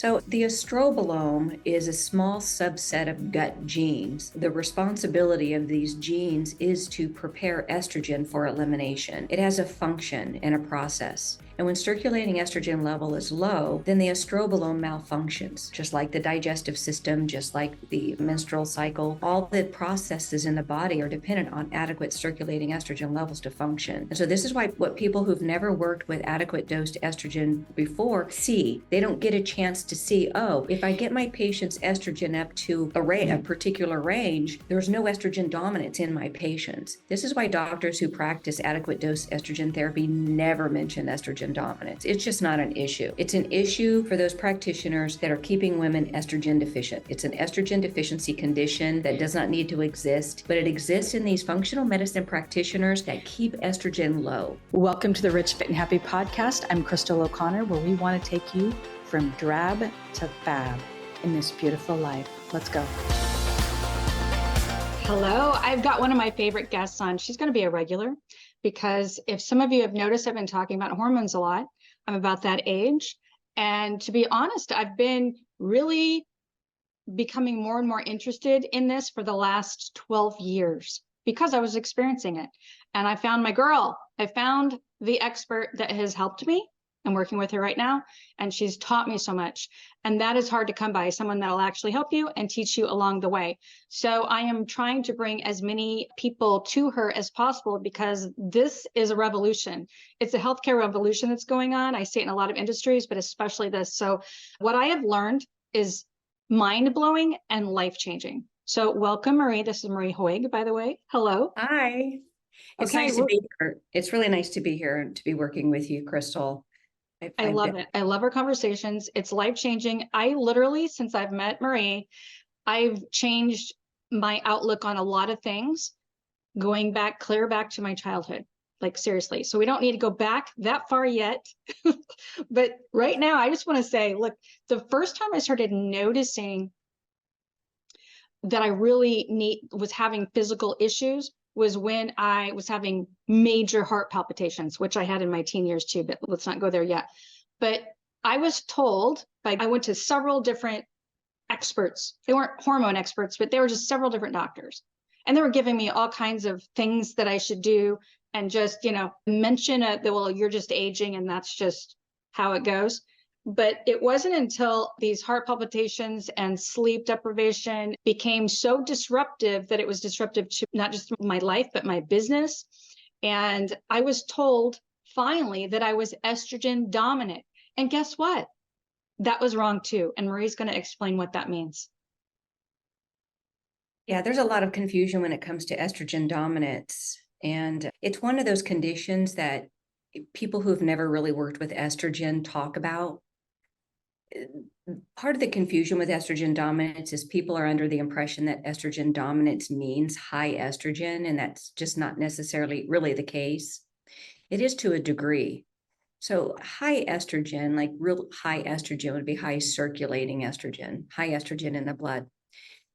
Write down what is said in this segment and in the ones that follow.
So, the estrobolome is a small subset of gut genes. The responsibility of these genes is to prepare estrogen for elimination. It has a function and a process. And when circulating estrogen level is low, then the estrobolome malfunctions, just like the digestive system, just like the menstrual cycle. All the processes in the body are dependent on adequate circulating estrogen levels to function. And so this is why what people who've never worked with adequate dosed estrogen before see. They don't get a chance to see, oh, if I get my patient's estrogen up to a particular range, there's no estrogen dominance in my patients. This is why doctors who practice adequate dose estrogen therapy never mention estrogen dominance. It's just not an issue. It's an issue for those practitioners that are keeping women estrogen deficient. It's an estrogen deficiency condition that does not need to exist, but it exists in these functional medicine practitioners that keep estrogen low. Welcome to the Rich, Fit, and Happy podcast. I'm Crystal O'Connor, where we want to take you from drab to fab in this beautiful life. Let's go. Hello, I've got one of my favorite guests on. She's going to be a regular because if some of you have noticed, I've been talking about hormones a lot. I'm about that age. And to be honest, I've been really becoming more and more interested in this for the last 12 years because I was experiencing it. And I found my girl. I found the expert that has helped me. I'm working with her right now, and she's taught me so much. And that is hard to come by, someone that'll actually help you and teach you along the way. So I am trying to bring as many people to her as possible because this is a revolution. It's a healthcare revolution that's going on. I see it in a lot of industries, but especially this. So what I have learned is mind-blowing and life-changing. So welcome, Marie. This is Marie Hoag, by the way. Hello. Hi. It's nice to be here. It's really nice to be here and to be working with you, Crystal. I love it. I love our conversations. It's life-changing. I literally, since I've met Marie, I've changed my outlook on a lot of things, going back, clear back to my childhood, like seriously. So we don't need to go back that far yet. But right now, I just want to say, look, the first time I started noticing that I really was having physical issues was when I was having major heart palpitations, which I had in my teen years too, but let's not go there yet. But I was told, I went to several different experts. They weren't hormone experts, but they were just several different doctors. And they were giving me all kinds of things that I should do and just, mention that, well, you're just aging and that's just how it goes. But it wasn't until these heart palpitations and sleep deprivation became so disruptive that it was disruptive to not just my life, but my business. And I was told finally that I was estrogen dominant. And guess what? That was wrong too. And Marie's going to explain what that means. Yeah, there's a lot of confusion when it comes to estrogen dominance. And it's one of those conditions that people who've never really worked with estrogen talk about. Part of the confusion with estrogen dominance is people are under the impression that estrogen dominance means high estrogen, and that's just not necessarily really the case. It is to a degree. So high estrogen, like real high estrogen, would be high circulating estrogen, high estrogen in the blood.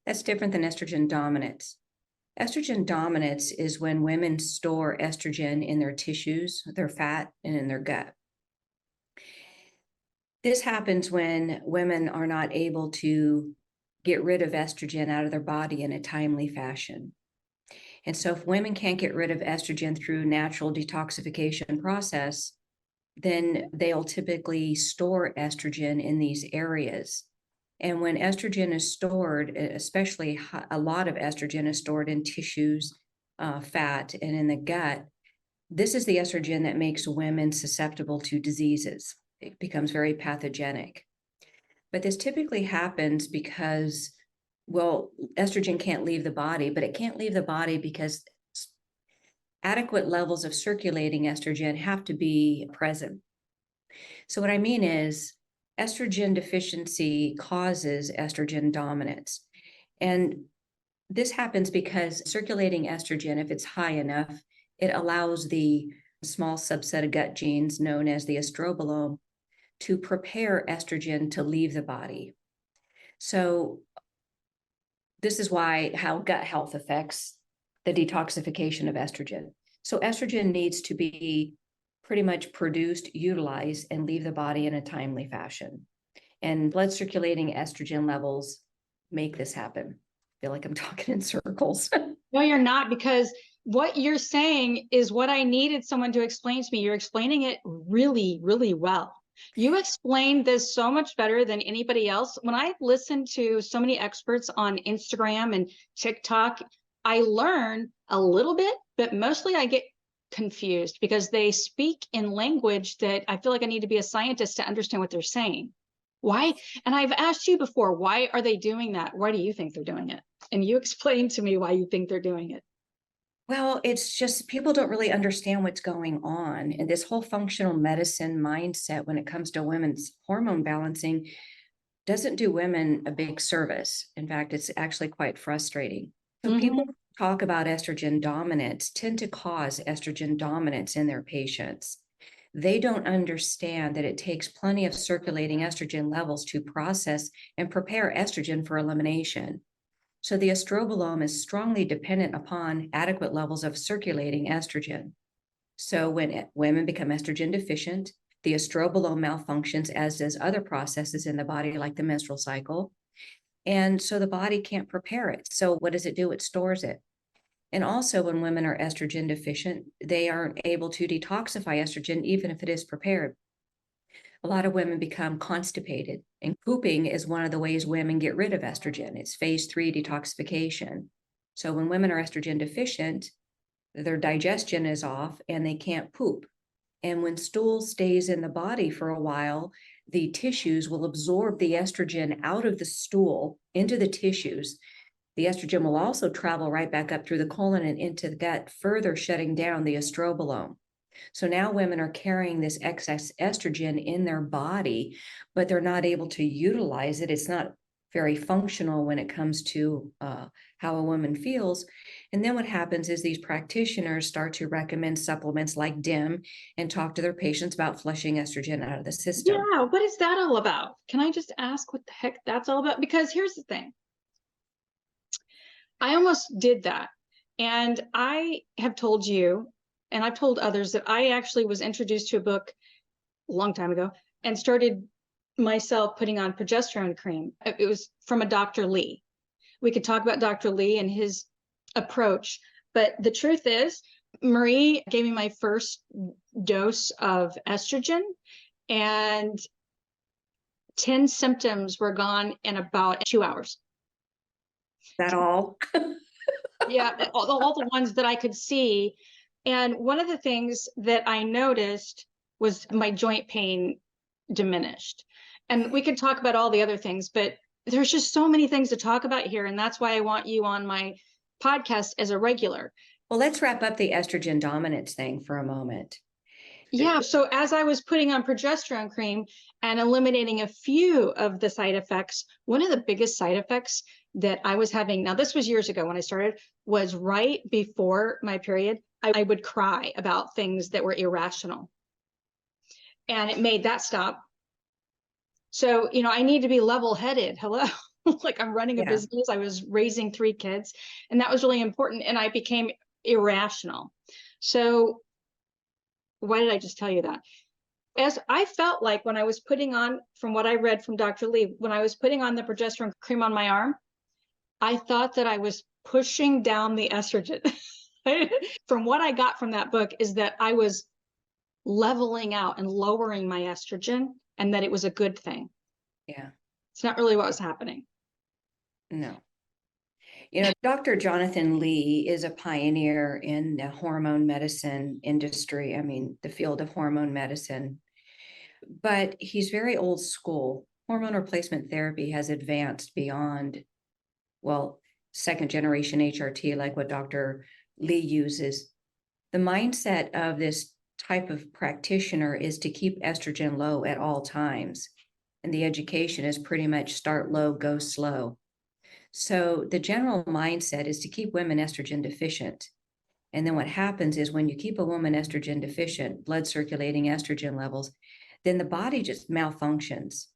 That's different than estrogen dominance. Estrogen dominance is when women store estrogen in their tissues, their fat, and in their gut. This happens when women are not able to get rid of estrogen out of their body in a timely fashion. And so if women can't get rid of estrogen through natural detoxification process, then they'll typically store estrogen in these areas. And when estrogen is stored, especially a lot of estrogen is stored in tissues, fat, and in the gut, this is the estrogen that makes women susceptible to diseases. It becomes very pathogenic. But this typically happens because, well, estrogen can't leave the body, but it can't leave the body because adequate levels of circulating estrogen have to be present. So what I mean is estrogen deficiency causes estrogen dominance. And this happens because circulating estrogen, if it's high enough, it allows the small subset of gut genes known as the estrobolome to prepare estrogen to leave the body. So this is how gut health affects the detoxification of estrogen. So estrogen needs to be pretty much produced, utilized, and leave the body in a timely fashion. And blood circulating estrogen levels make this happen. I feel like I'm talking in circles. No, you're not, because what you're saying is what I needed someone to explain to me. You're explaining it really, really well. You explained this so much better than anybody else. When I listen to so many experts on Instagram and TikTok, I learn a little bit, but mostly I get confused because they speak in language that I feel like I need to be a scientist to understand what they're saying. Why? And I've asked you before, why are they doing that? Why do you think they're doing it? And you explain to me why you think they're doing it. Well, it's just people don't really understand what's going on. And this whole functional medicine mindset when it comes to women's hormone balancing doesn't do women a big service. In fact, it's actually quite frustrating. So people talk about estrogen dominance tend to cause estrogen dominance in their patients. They don't understand that it takes plenty of circulating estrogen levels to process and prepare estrogen for elimination. So the estrobolome is strongly dependent upon adequate levels of circulating estrogen. So when women become estrogen deficient, the estrobolome malfunctions, as does other processes in the body, like the menstrual cycle. And so the body can't prepare it. So what does it do? It stores it. And also, when women are estrogen deficient, they aren't able to detoxify estrogen, even if it is prepared. A lot of women become constipated, and pooping is one of the ways women get rid of estrogen. It's phase 3 detoxification. So when women are estrogen deficient, their digestion is off and they can't poop. And when stool stays in the body for a while, the tissues will absorb the estrogen out of the stool into the tissues. The estrogen will also travel right back up through the colon and into the gut, further shutting down the estrobolome. So now women are carrying this excess estrogen in their body, but they're not able to utilize it. It's not very functional when it comes to how a woman feels. And then what happens is these practitioners start to recommend supplements like DIM and talk to their patients about flushing estrogen out of the system. Yeah, what is that all about? Can I just ask what the heck that's all about? Because here's the thing. I almost did that. And I have told you, and I've told others, that I actually was introduced to a book a long time ago and started myself putting on progesterone cream. It was from a Dr. Lee. We could talk about Dr. Lee and his approach, but the truth is, Marie gave me my first dose of estrogen, and 10 symptoms were gone in about 2 hours. Is that all? Yeah, all the ones that I could see. And one of the things that I noticed was my joint pain diminished. And we could talk about all the other things, but there's just so many things to talk about here. And that's why I want you on my podcast as a regular. Well, let's wrap up the estrogen dominance thing for a moment. Yeah. So as I was putting on progesterone cream and eliminating a few of the side effects, one of the biggest side effects that I was having, now this was years ago when I started, was right before my period, I would cry about things that were irrational. And it made that stop. So, I need to be level-headed. Hello. Like, I'm running a business. I was raising 3 kids, and that was really important. And I became irrational. So why did I just tell you that? As I felt like when I was putting on, from what I read from Dr. Lee, when I was putting on the progesterone cream on my arm, I thought that I was pushing down the estrogen. From what I got from that book is that I was leveling out and lowering my estrogen, and that it was a good thing. Yeah. It's not really what was happening. No. Dr. Jonathan Lee is a pioneer in the hormone medicine industry. I mean, the field of hormone medicine, but he's very old school. Hormone replacement therapy has advanced beyond, well, second generation HRT, like what Dr. Lee uses. The mindset of this type of practitioner is to keep estrogen low at all times. And the education is pretty much start low, go slow. So the general mindset is to keep women estrogen deficient. And then what happens is when you keep a woman estrogen deficient, blood circulating estrogen levels, then the body just malfunctions.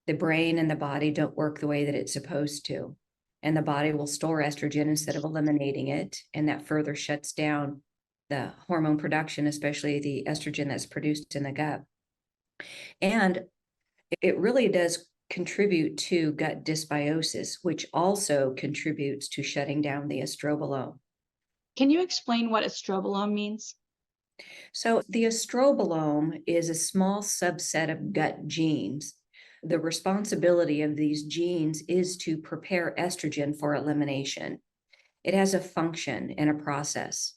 The brain and the body don't work the way that it's supposed to. And the body will store estrogen instead of eliminating it. And that further shuts down the hormone production, especially the estrogen that's produced in the gut. And it really does contribute to gut dysbiosis, which also contributes to shutting down the estrobolome. Can you explain what estrobolome means? So the estrobolome is a small subset of gut genes. The responsibility of these genes is to prepare estrogen for elimination. It has a function and a process.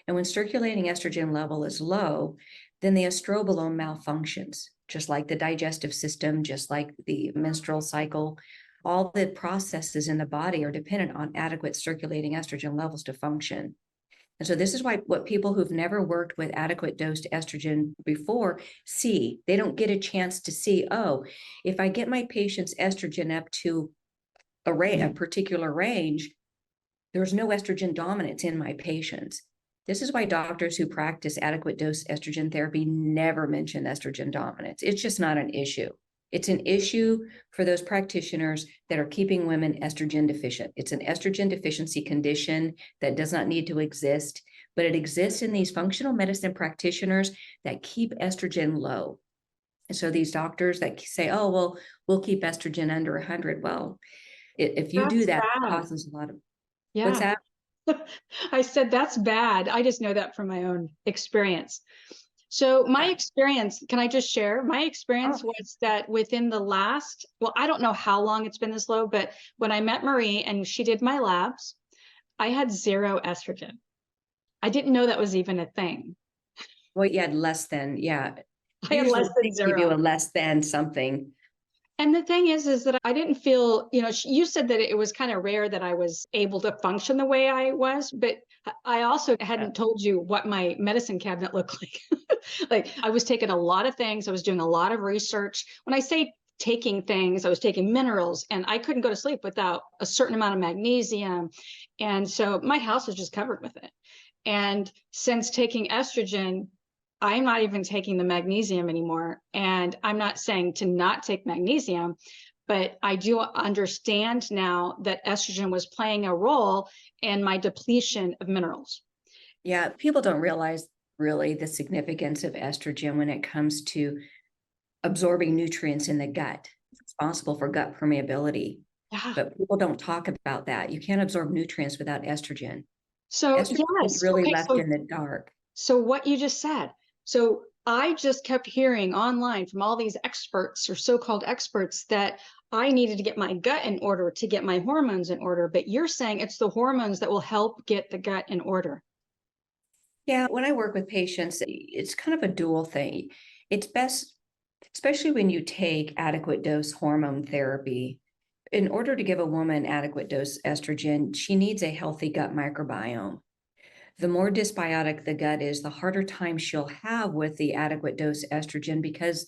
And when circulating estrogen level is low, then the estrobolome malfunctions, just like the digestive system, just like the menstrual cycle. All the processes in the body are dependent on adequate circulating estrogen levels to function. And so this is why what people who've never worked with adequate dosed estrogen before see, they don't get a chance to see, oh, if I get my patient's estrogen up to a particular range, there's no estrogen dominance in my patients. This is why doctors who practice adequate dose estrogen therapy never mention estrogen dominance. It's just not an issue. It's an issue for those practitioners that are keeping women estrogen deficient. It's an estrogen deficiency condition that does not need to exist, but it exists in these functional medicine practitioners that keep estrogen low. And so these doctors that say, oh, well, we'll keep estrogen under 100. Well, if you do That's that, it bad. causes a lot of, what's Yeah. that? I said that's bad. I just know that from my own experience. So my Yeah. experience, can I just share? My experience Oh, was that within the last, well, I don't know how long it's been this low, but when I met Marie and she did my labs, I had 0 estrogen. I didn't know that was even a thing. well, you had less than, yeah. I had Usually less than they give you 0. a less than something. And the thing is that I didn't feel, you said that it was kind of rare that I was able to function the way I was, but I also hadn't told you what my medicine cabinet looked like. Like I was taking a lot of things. I was doing a lot of research. When I say taking things, I was taking minerals and I couldn't go to sleep without a certain amount of magnesium. And so my house was just covered with it. And since taking estrogen, I'm not even taking the magnesium anymore. And I'm not saying to not take magnesium, but I do understand now that estrogen was playing a role in my depletion of minerals. Yeah, people don't realize really the significance of estrogen when it comes to absorbing nutrients in the gut. It's responsible for gut permeability, Yeah. but people don't talk about that. You can't absorb nutrients without estrogen. So, Estrogen is yes. really Okay. left in the dark. So what you just said. So I just kept hearing online from all these experts or so-called experts that I needed to get my gut in order to get my hormones in order. But you're saying it's the hormones that will help get the gut in order. Yeah, when I work with patients, it's kind of a dual thing. It's best, especially when you take adequate dose hormone therapy. In order to give a woman adequate dose estrogen, she needs a healthy gut microbiome. The more dysbiotic the gut is, the harder time she'll have with the adequate dose estrogen because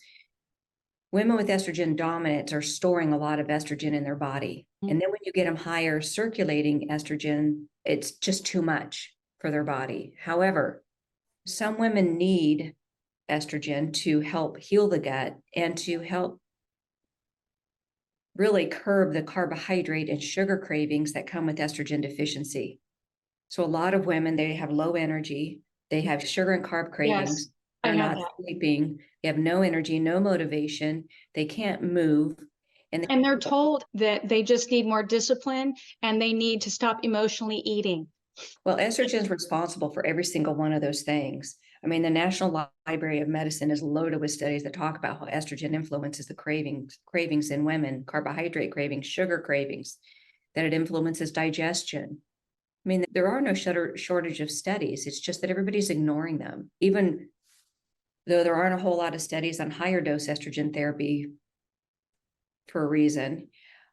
women with estrogen dominance are storing a lot of estrogen in their body. And then when you get them higher circulating estrogen, it's just too much for their body. However, some women need estrogen to help heal the gut and to help really curb the carbohydrate and sugar cravings that come with estrogen deficiency. So a lot of women, they have low energy, they have sugar and carb Yes, cravings, I they're had not that. sleeping, they have no energy, no motivation, they can't move. And And they're told that they just need more discipline and they need to stop emotionally eating. well, estrogen is responsible for every single one of those things. I mean, the National Library of Medicine is loaded with studies that talk about how estrogen influences the cravings in women, carbohydrate cravings, sugar cravings, that it influences digestion. I mean, there are no shortage of studies. It's just that everybody's ignoring them, even though there aren't a whole lot of studies on higher dose estrogen therapy for a reason,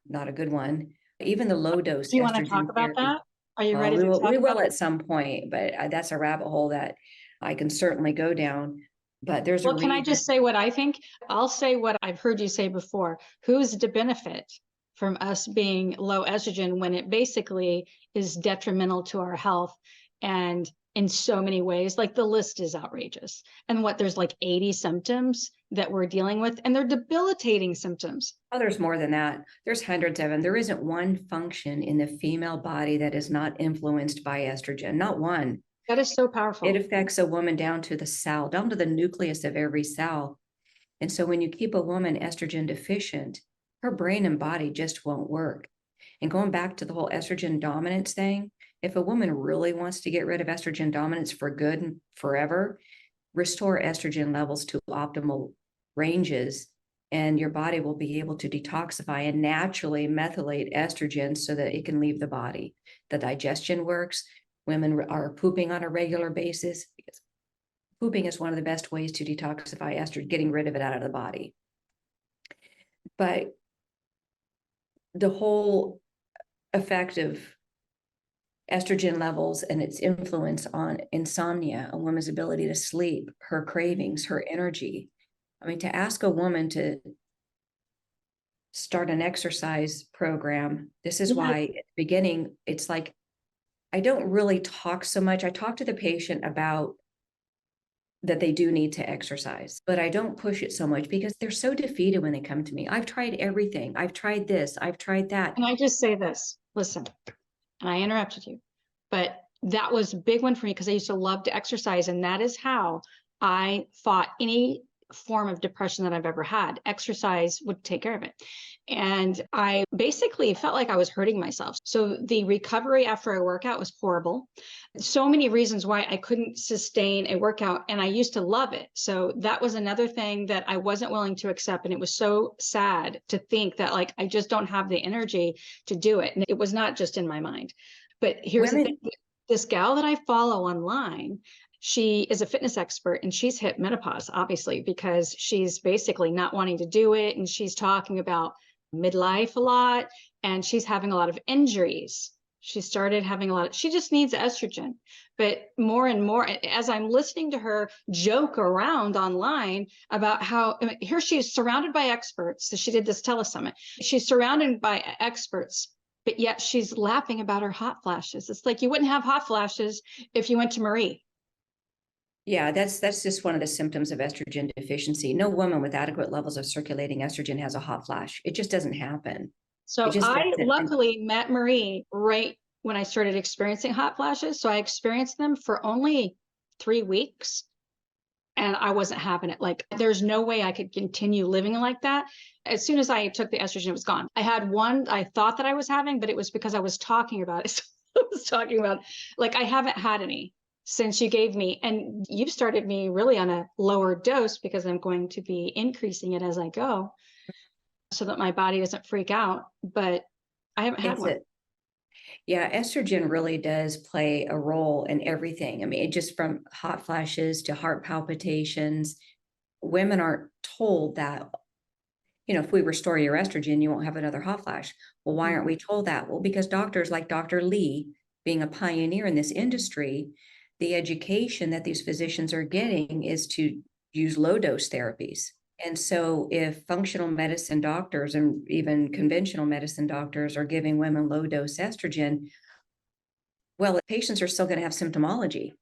not a good one. Even the low dose Do you want to talk estrogen about therapy. that? Are you Well, ready to we talk about will that? at some point, but that's a rabbit hole that I can certainly go down. But there's a Well, can I reason. just say what I think? I'll say what I've heard you say before. Who's to benefit from us being low estrogen when it basically is detrimental to our health and in so many ways? Like the list is outrageous. And what there's like 80 symptoms that we're dealing with, and they're debilitating symptoms. Oh, there's more than that. There's hundreds of them. There isn't one function in the female body that is not influenced by estrogen, not one. That is so It powerful. affects a woman down to the cell, down to the nucleus of every cell. And so when you keep a woman estrogen deficient, her brain and body just won't work. And going back to the whole estrogen dominance thing, if a woman really wants to get rid of estrogen dominance for good and forever, restore estrogen levels to optimal ranges, and your body will be able to detoxify and naturally methylate estrogen so that it can leave the body. The digestion works. Women are pooping on a regular basis because pooping is one of the best ways to detoxify estrogen, getting rid of it out of the body. But the whole effect of estrogen levels and its influence on insomnia, a woman's ability to sleep, her cravings, her energy. I mean, to ask a woman to start an exercise program, this is why at the beginning, it's like, I don't really talk so much. I talk to the patient about that they do need to exercise, but I don't push it so much because they're so defeated when they come to me. I've tried everything. I've tried this. I've tried that. Can I just say this? Listen, and I interrupted you, but that was a big one for me because I used to love to exercise. And that is how I fought any form of depression that I've ever had. Exercise would take care of it. And I basically felt like I was hurting myself. So the recovery after a workout was horrible. So many reasons why I couldn't sustain a workout, and I used to love it. So that was another thing that I wasn't willing to accept. And it was so sad to think that like I just don't have the energy to do it. And it was not just in my mind. But here's the thing. This gal that I follow online, she is a fitness expert and she's hit menopause, obviously, because she's basically not wanting to do it. And she's talking about midlife a lot and she's having a lot of injuries. She started having she just needs estrogen. But more and more, as I'm listening to her joke around online about how here she is surrounded by experts. So she did this telesummit. She's surrounded by experts, but yet she's laughing about her hot flashes. It's like you wouldn't have hot flashes if you went to Marie. Yeah, that's just one of the symptoms of estrogen deficiency. No woman with adequate levels of circulating estrogen has a hot flash. It just doesn't happen. So I luckily met Marie right when I started experiencing hot flashes. So I experienced them for only 3 weeks and I wasn't having it. Like there's no way I could continue living like that. As soon as I took the estrogen, it was gone. I had one I thought that I was having, but it was because I was talking about it. So I was talking about like I haven't had any since you gave me, and you've started me really on a lower dose because I'm going to be increasing it as I go so that my body doesn't freak out, but I haven't had one. Yeah, estrogen really does play a role in everything. I mean, it just from hot flashes to heart palpitations. Women aren't told that, if we restore your estrogen, you won't have another hot flash. Well, why aren't we told that? Well, because doctors like Dr. Lee, being a pioneer in this industry, the education that these physicians are getting is to use low dose therapies. And so if functional medicine doctors and even conventional medicine doctors are giving women low dose estrogen, well, patients are still going to have symptomology.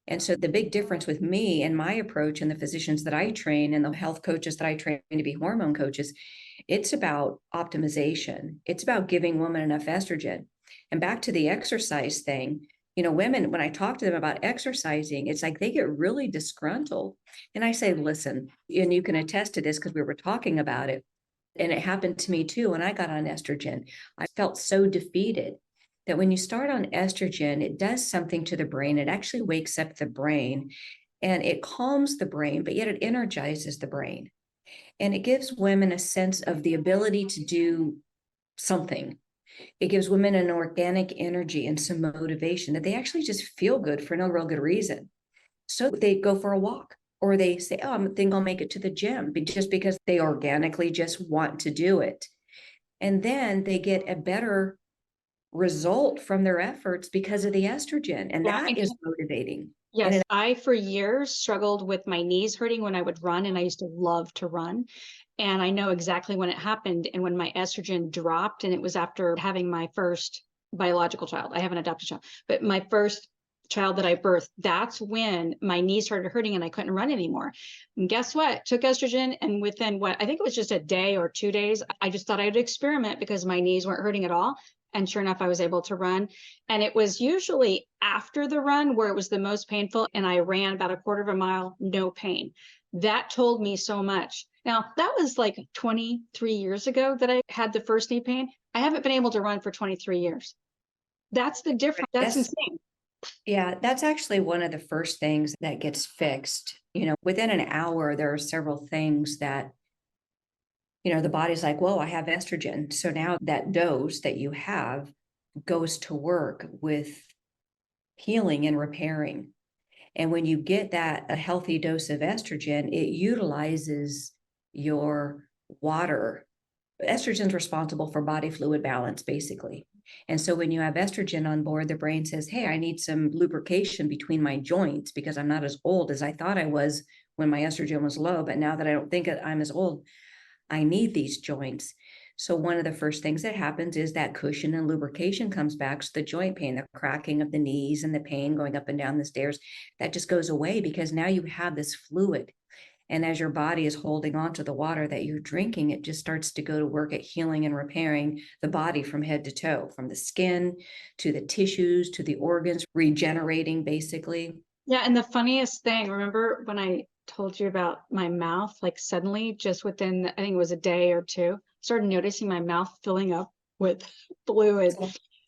And so the big difference with me and my approach and the physicians that I train and the health coaches that I train to be hormone coaches, it's about optimization. It's about giving women enough estrogen. And back to the exercise thing, women, when I talk to them about exercising, it's like they get really disgruntled. And I say, listen, and you can attest to this because we were talking about it. And it happened to me too when I got on estrogen. I felt so defeated that when you start on estrogen, it does something to the brain. It actually wakes up the brain and it calms the brain, but yet it energizes the brain. And it gives women a sense of the ability to do something. It gives women an organic energy and some motivation that they actually just feel good for no real good reason. So they go for a walk or they say, oh, I think I'll make it to the gym just because they organically just want to do it. And then they get a better result from their efforts because of the estrogen. And that is motivating. Yes, I for years struggled with my knees hurting when I would run, and I used to love to run. And I know exactly when it happened and when my estrogen dropped, and it was after having my first biological child. I have an adopted child, but my first child that I birthed, that's when my knees started hurting and I couldn't run anymore. And guess what? Took estrogen, and within I think it was just a day or 2 days, I just thought I'd experiment because my knees weren't hurting at all. And sure enough, I was able to run. And it was usually after the run where it was the most painful. And I ran about a quarter of a mile, no pain. That told me so much. Now, that was like 23 years ago that I had the first knee pain. I haven't been able to run for 23 years. That's the difference. That's insane. Yeah, that's actually one of the first things that gets fixed. Within an hour, there are several things that, the body's like, whoa, I have estrogen. So now that dose that you have goes to work with healing and repairing. And when you get a healthy dose of estrogen, it utilizes your water. Estrogen's responsible for body fluid balance, basically. And so when you have estrogen on board, the brain says, hey, I need some lubrication between my joints because I'm not as old as I thought I was when my estrogen was low. But now that I don't think I'm as old, I need these joints. So one of the first things that happens is that cushion and lubrication comes back. So the joint pain, the cracking of the knees and the pain going up and down the stairs, that just goes away because now you have this fluid. And as your body is holding on to the water that you're drinking, it just starts to go to work at healing and repairing the body from head to toe, from the skin to the tissues to the organs, regenerating basically. Yeah. And the funniest thing, remember when I told you about my mouth, like suddenly just within, I think it was a day or two, started noticing my mouth filling up with fluid.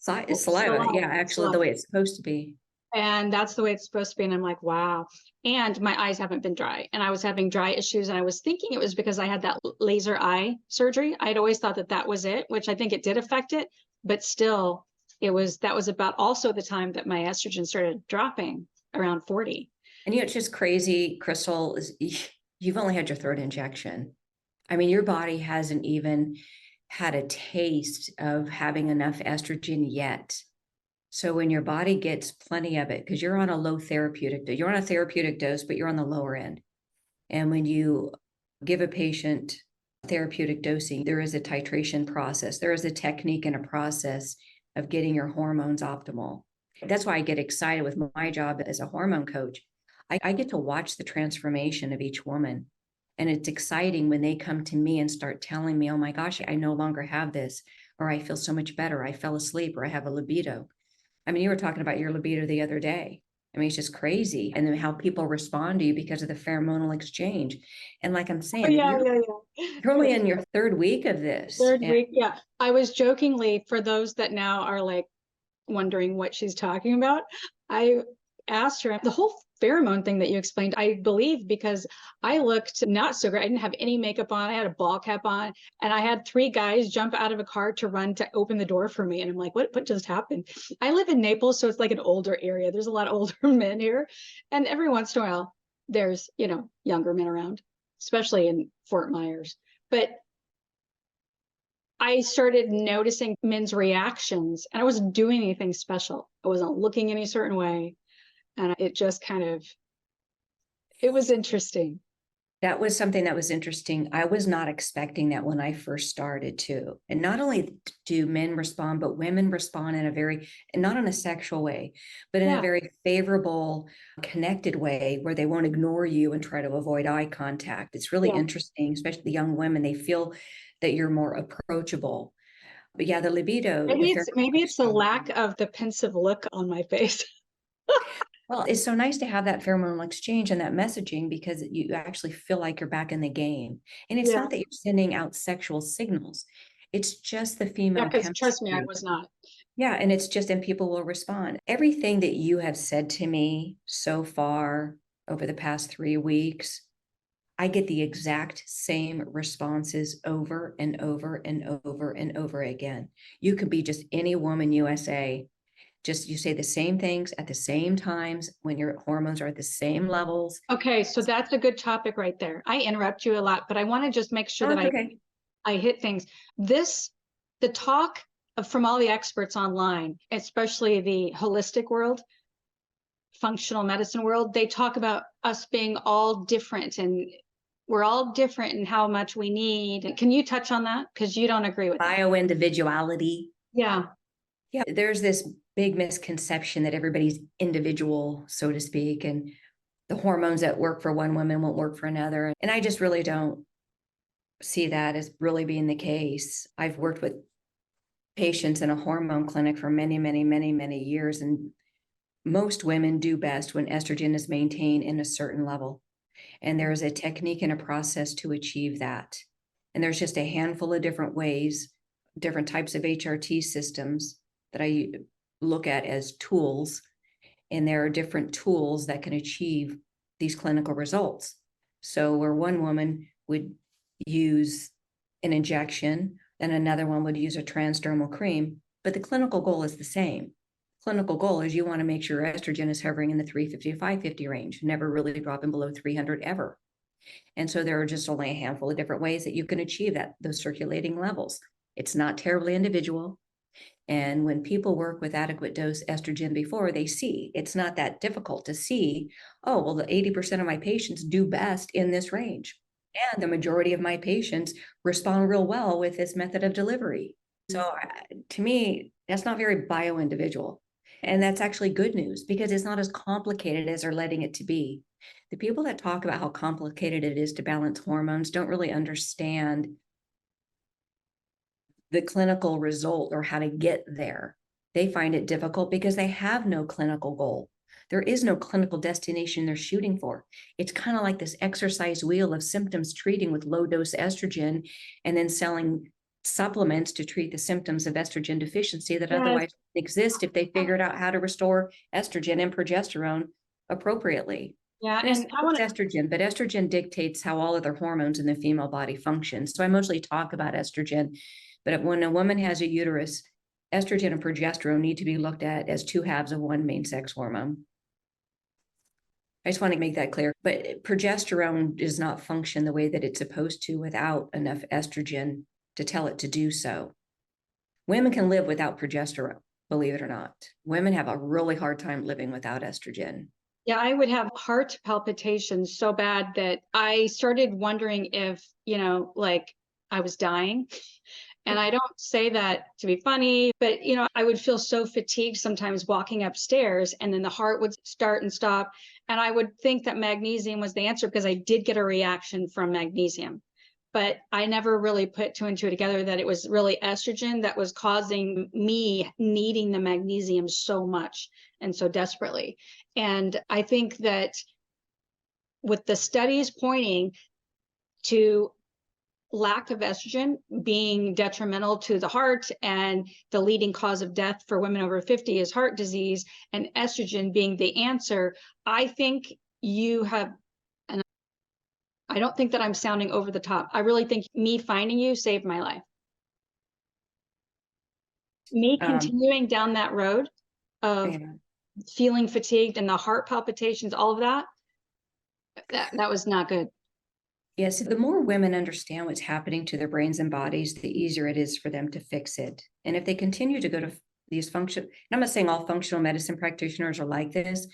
Saliva. Yeah, actually the way it's supposed to be. And that's the way it's supposed to be. And I'm like, wow. And my eyes haven't been dry. And I was having dry issues. And I was thinking it was because I had that laser eye surgery. I'd always thought that was it, which I think it did affect it. But still, that was about also the time that my estrogen started dropping around 40. And it's just crazy, Crystal, is you've only had your third injection. I mean, your body hasn't even had a taste of having enough estrogen yet. So when your body gets plenty of it, because you're on a low therapeutic dose, you're on a therapeutic dose, but you're on the lower end. And when you give a patient therapeutic dosing, there is a titration process. There is a technique and a process of getting your hormones optimal. That's why I get excited with my job as a hormone coach. I get to watch the transformation of each woman. And it's exciting when they come to me and start telling me, oh my gosh, I no longer have this, or I feel so much better. I fell asleep, or I have a libido. I mean, you were talking about your libido the other day. I mean, it's just crazy. And then how people respond to you because of the pheromonal exchange. And like I'm saying, you're only in your third week of this. Third week, yeah. I was jokingly, for those that now are like wondering what she's talking about, I asked her the whole pheromone thing that you explained, I believe, because I looked not so great. I didn't have any makeup on. I had a ball cap on, and I had 3 guys jump out of a car to run to open the door for me. And I'm like, what just happened? I live in Naples, so it's like an older area. There's a lot of older men here. And every once in a while, there's, younger men around, especially in Fort Myers. But I started noticing men's reactions, and I wasn't doing anything special. I wasn't looking any certain way. And it just it was interesting. That was something that was interesting. I was not expecting that when I first started too. And not only do men respond, but women respond in a very, not in a sexual way, but in a very favorable, connected way where they won't ignore you and try to avoid eye contact. It's really interesting, especially the young women. They feel that you're more approachable. But yeah, the libido. Maybe it's the lack of the pensive look on my face. Well, it's so nice to have that pheromonal exchange and that messaging because you actually feel like you're back in the game. And it's not that you're sending out sexual signals. It's just the female chemistry. Trust me, I was not. Yeah, and it's just, and people will respond. Everything that you have said to me so far over the past 3 weeks, I get the exact same responses over and over and over and over again. You could be just any woman USA. Just you say the same things at the same times when your hormones are at the same levels. Okay, so that's a good topic right there. I interrupt you a lot, but I want to just make sure that I hit things. The talk from all the experts online, especially the holistic world, functional medicine world, they talk about us being all different, and we're all different in how much we need. Can you touch on that? Because you don't agree with Bio-individuality. Yeah. Yeah, there's this big misconception that everybody's individual, so to speak, and the hormones that work for one woman won't work for another. And I just really don't see that as really being the case. I've worked with patients in a hormone clinic for many, many, many, many years, and most women do best when estrogen is maintained in a certain level. And there's a technique and a process to achieve that. And there's just a handful of different ways, different types of HRT systems that I look at as tools. And there are different tools that can achieve these clinical results. So where one woman would use an injection and another one would use a transdermal cream, but the clinical goal is the same. Clinical goal is you want to make sure estrogen is hovering in the 350 to 550 range, never really dropping below 300 ever. And so there are just only a handful of different ways that you can achieve that, those circulating levels. It's not terribly individual. And when people work with adequate dose estrogen before, they see it's not that difficult to see, oh, well, the 80% of my patients do best in this range. And the majority of my patients respond real well with this method of delivery. So to me, that's not very bio-individual. And that's actually good news because it's not as complicated as they're letting it to be. The people that talk about how complicated it is to balance hormones don't really understand the clinical result or how to get there. They find it difficult because they have no clinical goal. There is no clinical destination they're shooting for. It's kind of like this exercise wheel of symptoms treating with low dose estrogen and then selling supplements to treat the symptoms of estrogen deficiency that otherwise exist if they figured out how to restore estrogen and progesterone appropriately. Yeah, And I want estrogen, but estrogen dictates how all other hormones in the female body function. So I mostly talk about estrogen, but when a woman has a uterus, estrogen and progesterone need to be looked at as two halves of one main sex hormone. I just want to make that clear. But progesterone does not function the way that it's supposed to without enough estrogen to tell it to do so. Women can live without progesterone, believe it or not. Women have a really hard time living without estrogen. Yeah, I would have heart palpitations so bad that I started wondering if, like I was dying. And I don't say that to be funny, but I would feel so fatigued sometimes walking upstairs and then the heart would start and stop. And I would think that magnesium was the answer because I did get a reaction from magnesium. But I never really put two and two together that it was really estrogen that was causing me needing the magnesium so much and so desperately. And I think that with the studies pointing to lack of estrogen being detrimental to the heart and the leading cause of death for women over 50 is heart disease, and estrogen being the answer, I think you have, and I don't think that I'm sounding over the top. I really think me finding you saved my life. Me continuing down that road of feeling fatigued and the heart palpitations, all of that was not good. Yes, the more women understand what's happening to their brains and bodies, the easier it is for them to fix it. And if they continue to go to these and I'm not saying all functional medicine practitioners are like this,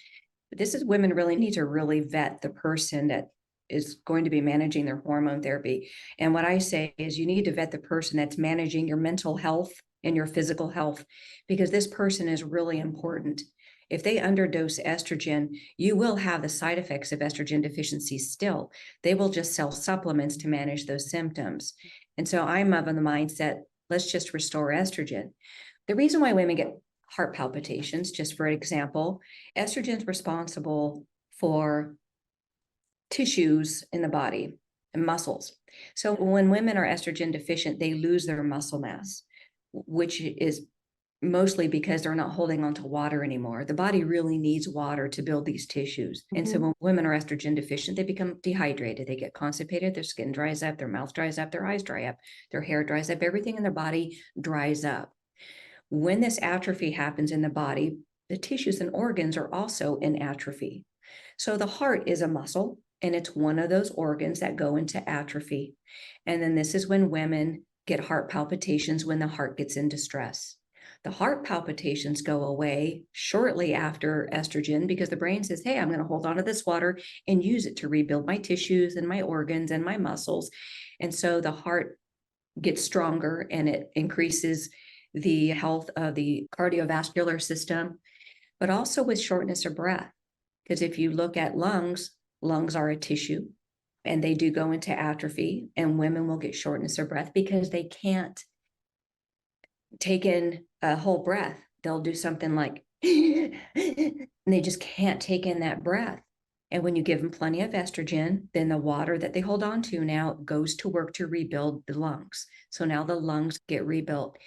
but this is women really need to really vet the person that is going to be managing their hormone therapy. And what I say is you need to vet the person that's managing your mental health and your physical health, because this person is really important. If they underdose estrogen, you will have the side effects of estrogen deficiency still. They will just sell supplements to manage those symptoms. And so I'm of the mindset, let's just restore estrogen. The reason why women get heart palpitations, just for example, estrogen is responsible for tissues in the body and muscles. So when women are estrogen deficient, they lose their muscle mass, which is mostly because they're not holding on to water anymore. The body really needs water to build these tissues. Mm-hmm. And so when women are estrogen deficient, they become dehydrated. They get constipated, their skin dries up, their mouth dries up, their eyes dry up, their hair dries up, everything in their body dries up. When this atrophy happens in the body, the tissues and organs are also in atrophy. So the heart is a muscle, and it's one of those organs that go into atrophy. And then this is when women get heart palpitations when the heart gets in distress. The heart palpitations go away shortly after estrogen because the brain says, hey, I'm going to hold on to this water and use it to rebuild my tissues and my organs and my muscles. And so the heart gets stronger and it increases the health of the cardiovascular system, but also with shortness of breath. Because if you look at lungs, lungs are a tissue and they do go into atrophy, and women will get shortness of breath because they can't take in a whole breath. They'll do something like, and they just can't take in that breath. And when you give them plenty of estrogen, then the water that they hold on to now goes to work to rebuild the lungs. So now the lungs get rebuilt.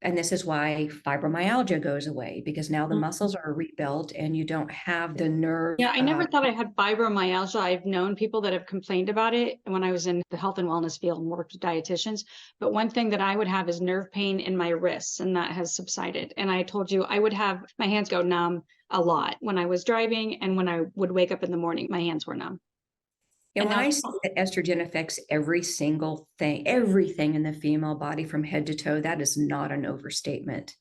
And this is why fibromyalgia goes away, because now the muscles are rebuilt and you don't have the nerve. Yeah, I never thought I had fibromyalgia. I've known people that have complained about it when I was in the health and wellness field and worked with dietitians. But one thing that I would have is nerve pain in my wrists, and that has subsided. And I told you I would have my hands go numb a lot when I was driving, and when I would wake up in the morning, my hands were numb. And And when now, I say that estrogen affects every single thing, everything in the female body from head to toe, that is not an overstatement.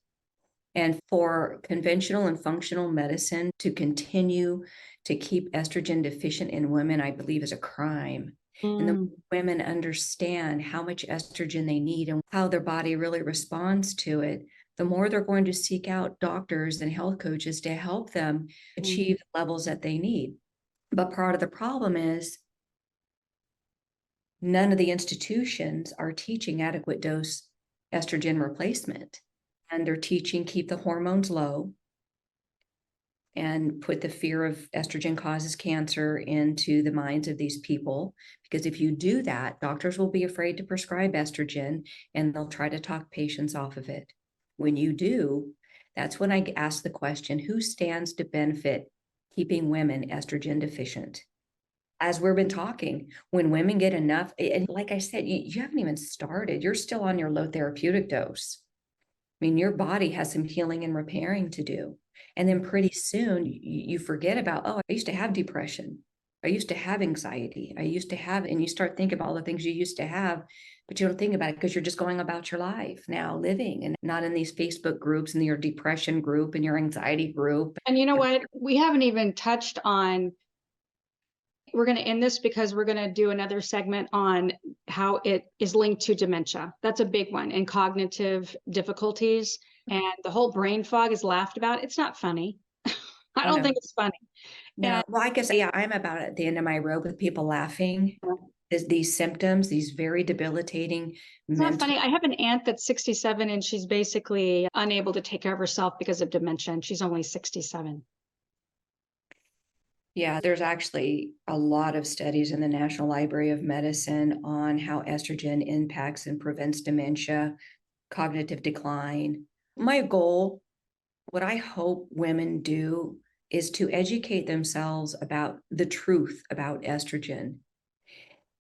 And for conventional and functional medicine to continue to keep estrogen deficient in women, I believe is a crime. And the women understand how much estrogen they need and how their body really responds to it, the more they're going to seek out doctors and health coaches to help them achieve the levels that they need. But part of the problem is none of the institutions are teaching adequate dose estrogen replacement. And they're teaching keep the hormones low and put the fear of estrogen causes cancer into the minds of these people. Because if you do that, doctors will be afraid to prescribe estrogen and they'll try to talk patients off of it. When you do, that's when I ask the question, who stands to benefit keeping women estrogen deficient? As we've been talking, when women get enough, and like I said, you haven't even started, you're still on your low therapeutic dose. I mean, your body has some healing and repairing to do. And then pretty soon you forget about, oh, I used to have depression. I used to have anxiety. I used to have, and you start thinking about all the things you used to have, but you don't think about it because you're just going about your life now living and not in these Facebook groups and your depression group and your anxiety group. and you know what? We haven't even touched on. We're going to end this because we're going to do another segment on how it is linked to dementia. That's a big one, and cognitive difficulties. And the whole brain fog is laughed about. It's not funny. I don't think it's funny. No, And well, I guess, yeah, I'm about at the end of my rope with people laughing. These symptoms, these very debilitating it's not funny. I have an aunt that's 67 and she's basically unable to take care of herself because of dementia. And she's only 67. Yeah, there's actually a lot of studies in the National Library of Medicine on how estrogen impacts and prevents dementia, cognitive decline. My goal, what I hope women do, is to educate themselves about the truth about estrogen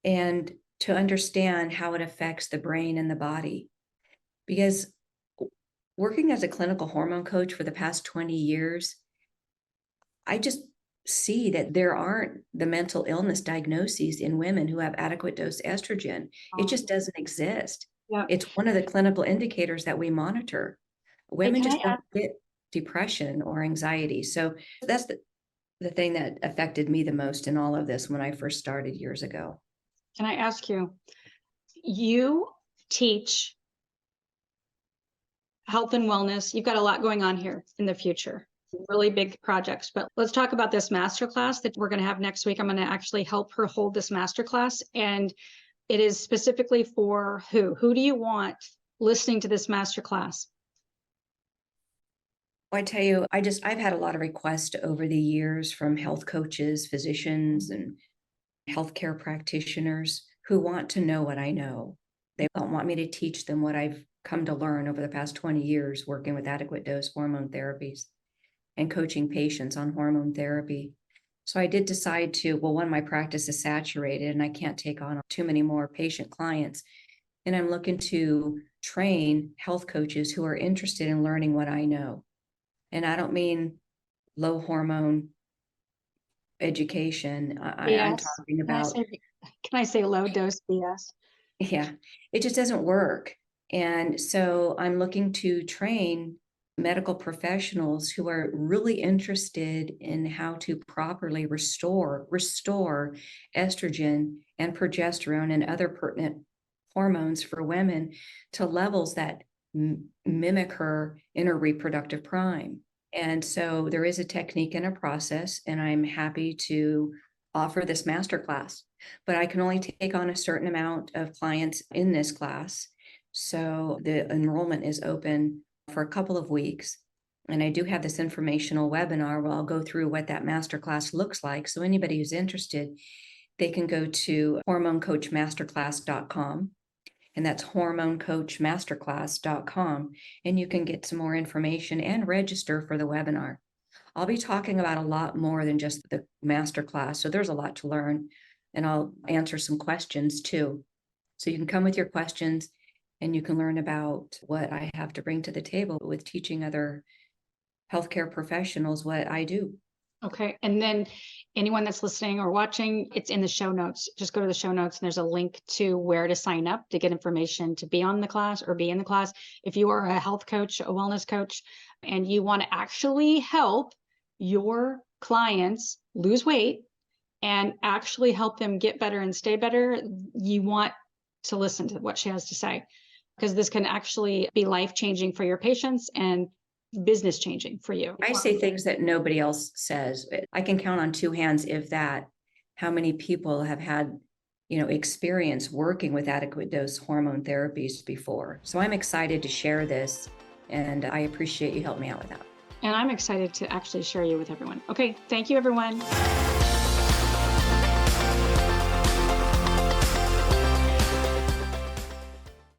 and to understand how it affects the brain and the body. Because working as a clinical hormone coach for the past 20 years, I just see that there aren't the mental illness diagnoses in women who have adequate dose estrogen. It just doesn't exist. Yeah. It's one of the clinical indicators that we monitor. Women just don't get depression or anxiety. So that's the thing that affected me the most in all of this when I first started years ago. Can I ask you, you teach health and wellness. You've got a lot going on here in the future, really big projects. But let's talk about this masterclass that we're going to have next week. I'm going to actually help her hold this masterclass. And it is specifically for who? Who do you want listening to this masterclass? Well, I tell you, I've had a lot of requests over the years from health coaches, physicians, and healthcare practitioners who want to know what I know. They don't want me to teach them what I've come to learn over the past 20 years working with adequate dose hormone therapies and coaching patients on hormone therapy. So I did decide to, well, one, my practice is saturated and I can't take on too many more patient clients. And I'm looking to train health coaches who are interested in learning what I know. And I don't mean low hormone education. I'm talking about, can I say low dose BS? yeah, it just doesn't work. And so I'm looking to train medical professionals who are really interested in how to properly restore estrogen and progesterone and other pertinent hormones for women to levels that mimic her in her reproductive prime. And so there is a technique and a process, and I'm happy to offer this masterclass, but I can only take on a certain amount of clients in this class. So the enrollment is open for a couple of weeks. And I do have this informational webinar where I'll go through what that masterclass looks like. So anybody who's interested, they can go to hormonecoachmasterclass.com. And that's hormonecoachmasterclass.com. And you can get some more information and register for the webinar. I'll be talking about a lot more than just the masterclass. So there's a lot to learn. And I'll answer some questions too. So you can come with your questions and you can learn about what I have to bring to the table with teaching other healthcare professionals what I do. Okay. And then anyone that's listening or watching, it's in the show notes. Just go to the show notes and there's a link to where to sign up to get information to be on the class or be in the class. If you are a health coach, a wellness coach, and you want to actually help your clients lose weight and actually help them get better and stay better, you want to listen to what she has to say, because this can actually be life-changing for your patients and business changing for you. I say things that nobody else says. I can count on two hands, if that, how many people have had, experience working with adequate dose hormone therapies before. So I'm excited to share this, and I appreciate you helping me out with that. And I'm excited to actually share you with everyone. Okay, thank you, everyone.